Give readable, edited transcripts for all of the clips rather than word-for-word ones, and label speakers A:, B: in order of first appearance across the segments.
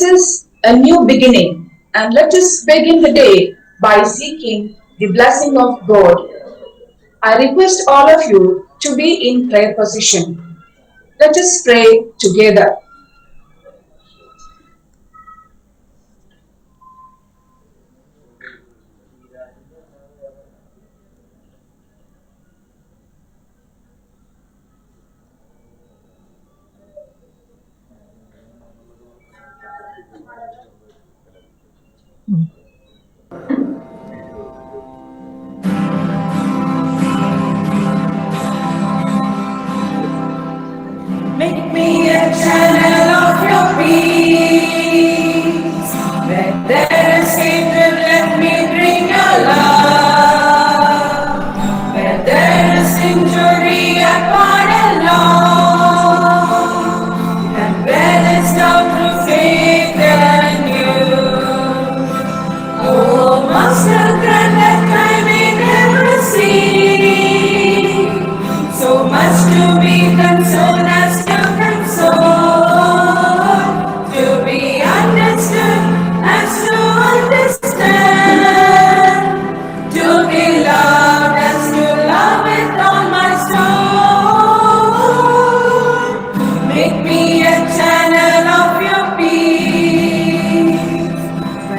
A: is a new beginning, and let us begin the day by seeking the blessing of God. I request all of you to be in prayer position. Let us pray together.
B: Make me a channel of your peace. Where there is hatred, let me bring your love. Where there is injury, I pardon Lord. And where there's doubt through faith in you. Oh, Master, grant that I may never see so much to be consoled as to console, to be understood as to understand, to be loved as to love with all my soul. Make me a channel of your peace.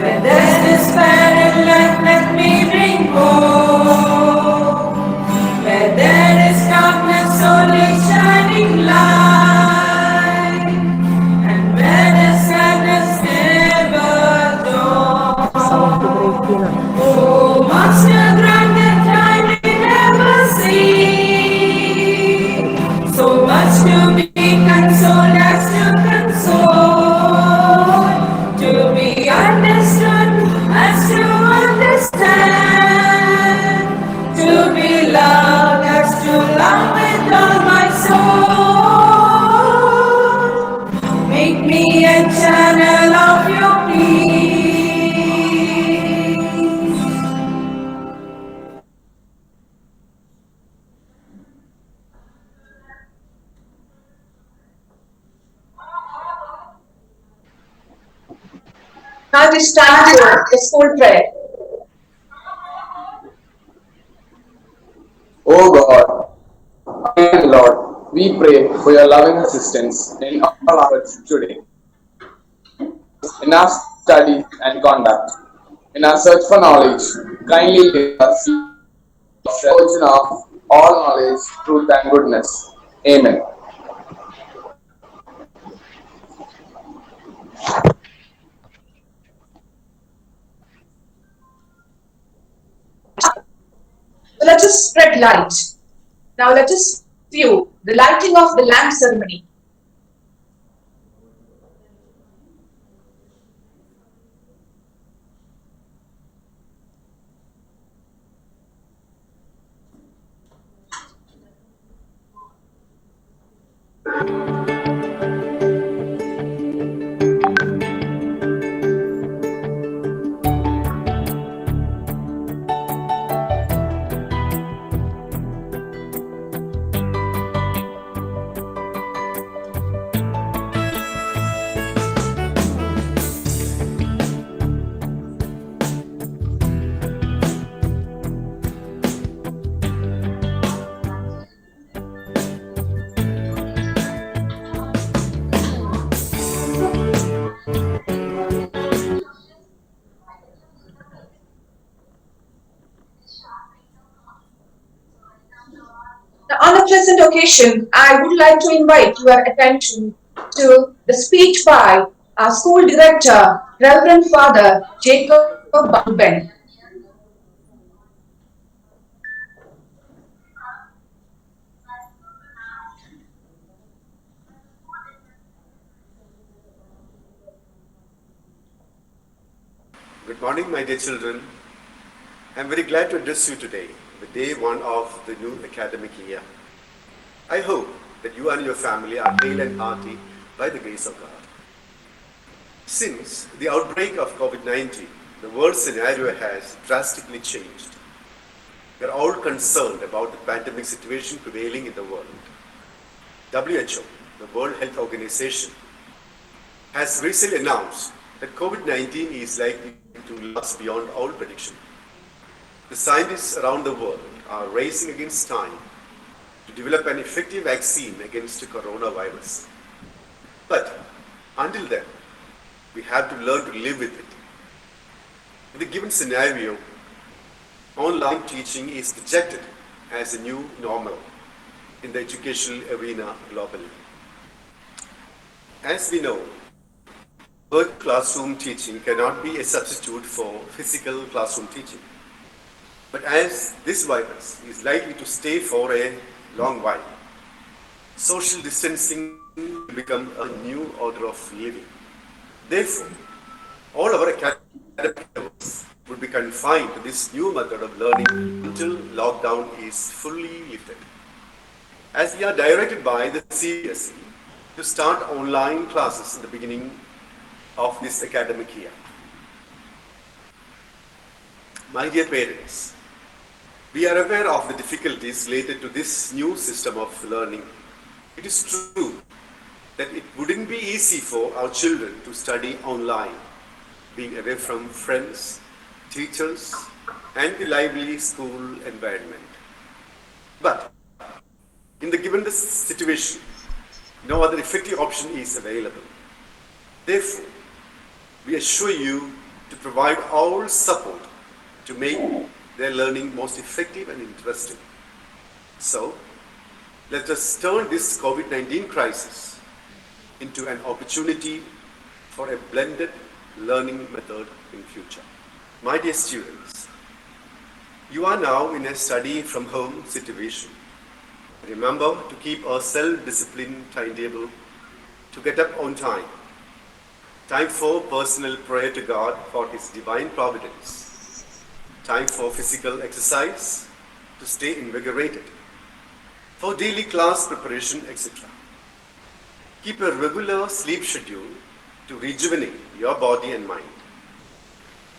B: Where there's despair in life, let me bring hope. Where there is darkness, only shining light. And where there's sadness, never dawn. Oh, Master, grant that I may never see so much to be consoled as to console, to be understood as to understand, to be loved as to love with all my soul. Make me a channel of your peace.
A: Now it is time for a school prayer.
C: O God, Almighty Lord, we pray for your loving assistance in all our efforts today, in our study and conduct, in our search for knowledge. Kindly let us see the origin of all knowledge, truth, and goodness. Amen.
A: So let us spread light. Now let us view the lighting of the lamp ceremony. Now, on the present occasion, I would like to invite your attention to the speech by our school director, Reverend Father Jacob Ben.
D: Good morning, my dear children. I'm very glad to address you today, the day one of the new academic year. I hope that you and your family are hale and hearty by the grace of God. Since the outbreak of COVID-19, the world scenario has drastically changed. We are all concerned about the pandemic situation prevailing in the world. WHO, the World Health Organization, has recently announced that COVID-19 is likely to last beyond all prediction. The scientists around the world are racing against time to develop an effective vaccine against the coronavirus. But until then, we have to learn to live with it. In the given scenario, online teaching is projected as a new normal in the educational arena globally. As we know, virtual classroom teaching cannot be a substitute for physical classroom teaching. But as this virus is likely to stay for a long while, social distancing will become a new order of living. Therefore, all our academic endeavors would be confined to this new method of learning until lockdown is fully lifted. As we are directed by the CBSE to start online classes in the beginning of this academic year. My dear parents, we are aware of the difficulties related to this new system of learning. It is true that it wouldn't be easy for our children to study online, being away from friends, teachers, and the lively school environment. But in the given situation, no other effective option is available. Therefore, we assure you to provide all support to make their learning most effective and interesting. So, let us turn this COVID-19 crisis into an opportunity for a blended learning method in future. My dear students, you are now in a study from home situation. Remember to keep a self-disciplined timetable to get up on time for personal prayer to God for His divine providence, time for physical exercise to stay invigorated, for daily class preparation, etc. Keep a regular sleep schedule to rejuvenate your body and mind.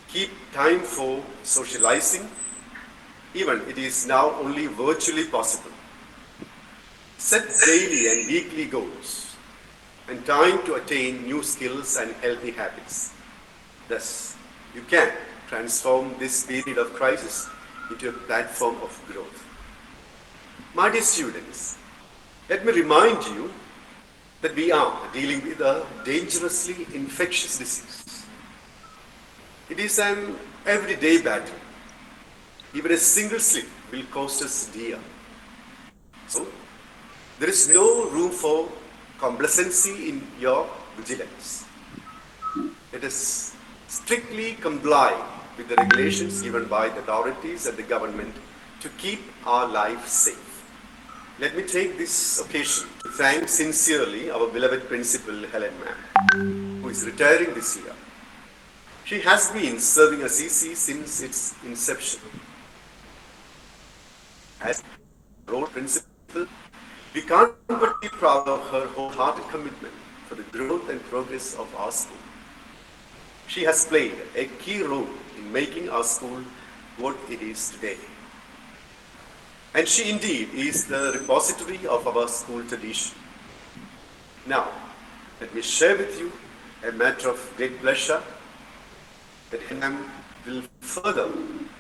D: Keep time for socializing, even it is now only virtually possible. Set daily and weekly goals and time to attain new skills and healthy habits. Thus, you can transform this period of crisis into a platform of growth. My dear students, let me remind you that we are dealing with a dangerously infectious disease. It is an everyday battle. Even a single slip will cost us dear. So, there is no room for complacency in your vigilance. Let us strictly comply with the regulations given by the authorities and the government to keep our life safe. Let me take this occasion to thank sincerely our beloved Principal Helen Ma'am, who is retiring this year. She has been serving Assisi since its inception. As role principal, we can't but be proud of her wholehearted commitment for the growth and progress of our school. She has played a key role in making our school what it is today. And she indeed is the repository of our school tradition. Now, let me share with you a matter of great pleasure that Helen will further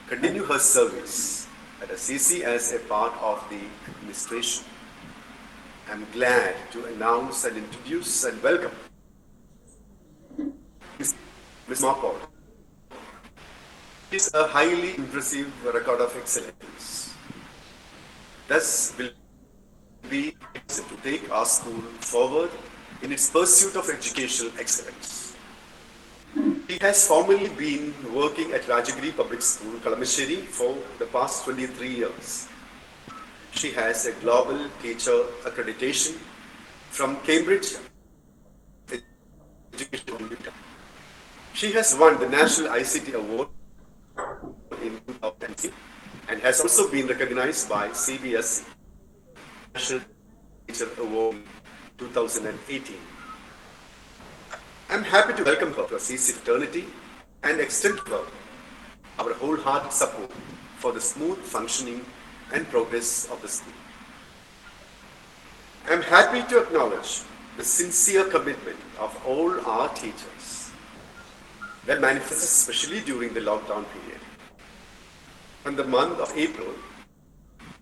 D: continue her service at Assisi as a part of the administration. I'm glad to announce and introduce and welcome Ms. Marpol. It is a highly impressive record of excellence. Thus will be to take our school forward in its pursuit of educational excellence. He has formerly been working at Rajagiri Public School, Kalamasheri for the past 23 years. She has a global teacher accreditation from Cambridge Education Computer. She has won the National ICT Award in 2010 and has also been recognized by CBSE National Teacher Award in 2018. I'm happy to welcome her to Assisi fraternity and extend to her our wholehearted support for the smooth functioning and progress of the school. I'm happy to acknowledge the sincere commitment of all our teachers that manifests especially during the lockdown period. From the month of April,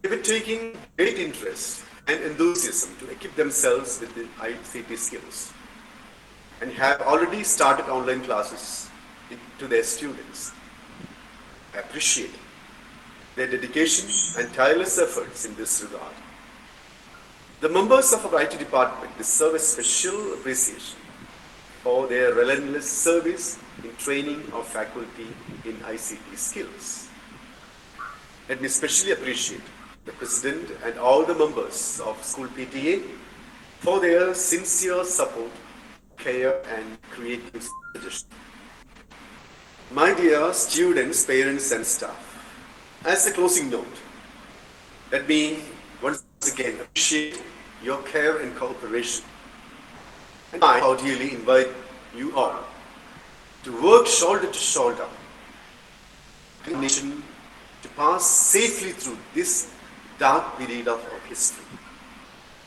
D: they were taking great interest and enthusiasm to equip themselves with the ICT skills and have already started online classes to their students. I appreciate their dedication and tireless efforts in this regard. The members of our IT department deserve a special appreciation for their relentless service in training of faculty in ICT skills. Let me especially appreciate the President and all the members of School PTA for their sincere support, care and creative suggestions. My dear students, parents and staff, as a closing note, let me once again appreciate your care and cooperation. And I cordially invite you all to work shoulder to shoulder in the nation to pass safely through this dark period of our history.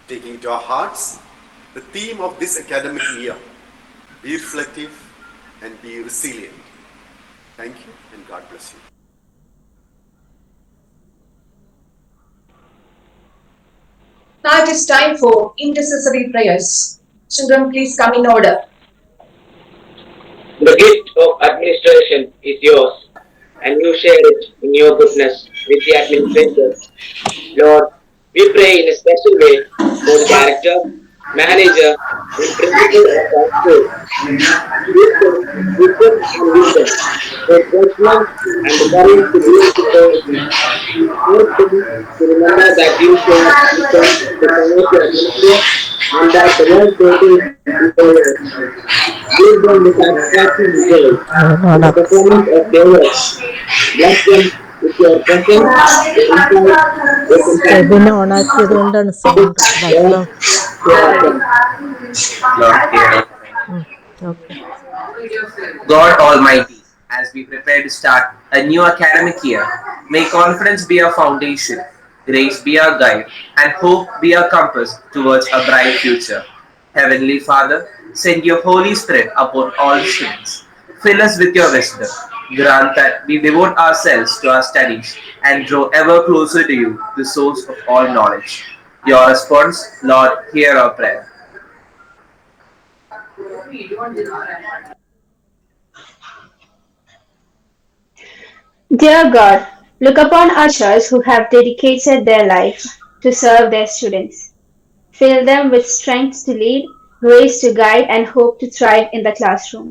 D: Taking to our hearts the theme of this academic year, be reflective and be resilient. Thank you and God bless you.
A: Now it is time for intercessory prayers. Children, please come in order.
E: The gift of administration is yours, and you share it in your goodness with the administrators. Lord, we pray in a special way for the director, manager, and principal of our school. Give them wisdom and wisdom, for judgment and the courage to lead the person. Help them to remember that you share wisdom the power to administer, and that the right person is yours. Give them the satisfaction deserved in the performance of their work. Bless them with your presence, your insight, your compassion.
F: വെബിന് ഓണാക്കിയത് കൊണ്ടാണ്
E: Lord,
F: sound background.
E: hear our prayer.
G: Lord, hear our prayer.
F: Okay.
G: God Almighty, as we prepare to start a new academic year, may confidence be our foundation, grace be our guide, and hope be our compass towards a bright future. Heavenly Father, send your Holy Spirit upon all students. Fill us with your wisdom. Grant that we devote ourselves to our studies and draw ever closer to you, the source of all knowledge. Your response, Lord, hear our prayer.
H: Dear God, look upon our teachers who have dedicated their life to serve their students. Fill them with strength to lead, grace to guide, and hope to thrive in the classroom.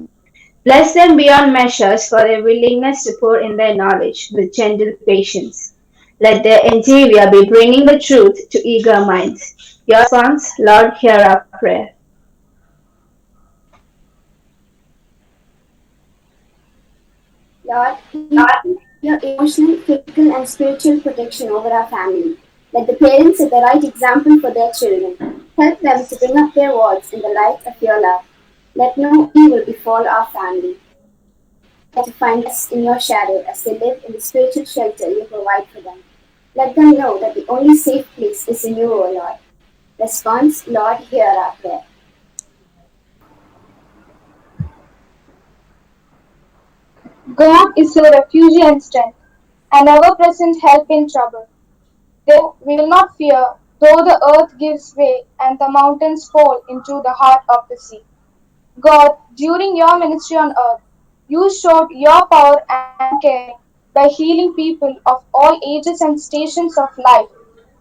H: Bless them beyond measures for their willingness to pour in their knowledge with gentle patience. Let their endeavor be bringing the truth to eager minds. Your response, Lord, hear our prayer.
I: Lord, we pray your emotional, physical, and spiritual protection over our family. Let the parents set the right example for their children. Help them to bring up their wards in the light of your love. Let no evil befall our family. Help them to find rest in your shadow as they live in the spiritual shelter you provide for them. Let them know that the only safe place is in you, O Lord. Response, Lord, hear our prayer.
J: God is your refuge and strength, an ever-present help in trouble. Therefore we will not fear, though the earth gives way and the mountains fall into the heart of the sea. God, during your ministry on earth, you showed your power and caring by healing people of all ages and stations of life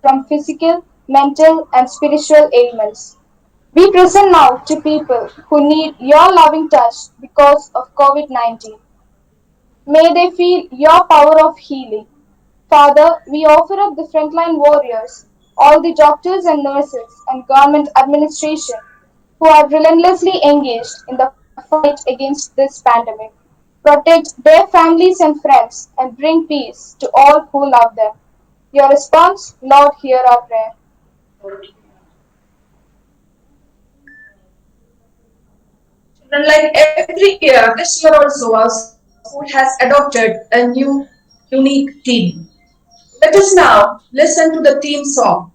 J: from physical, mental, and spiritual ailments. We present now to people who need your loving touch because of COVID-19. May they feel your power of healing. Father, we offer up the frontline warriors, all the doctors and nurses and government administration who are relentlessly engaged in the fight against this pandemic. Protect their families and friends and bring peace to all who love them. Your response, Lord, hear our prayer.
A: Children, like every year, this year also our school has adopted a new unique theme. Let us now listen to the theme song.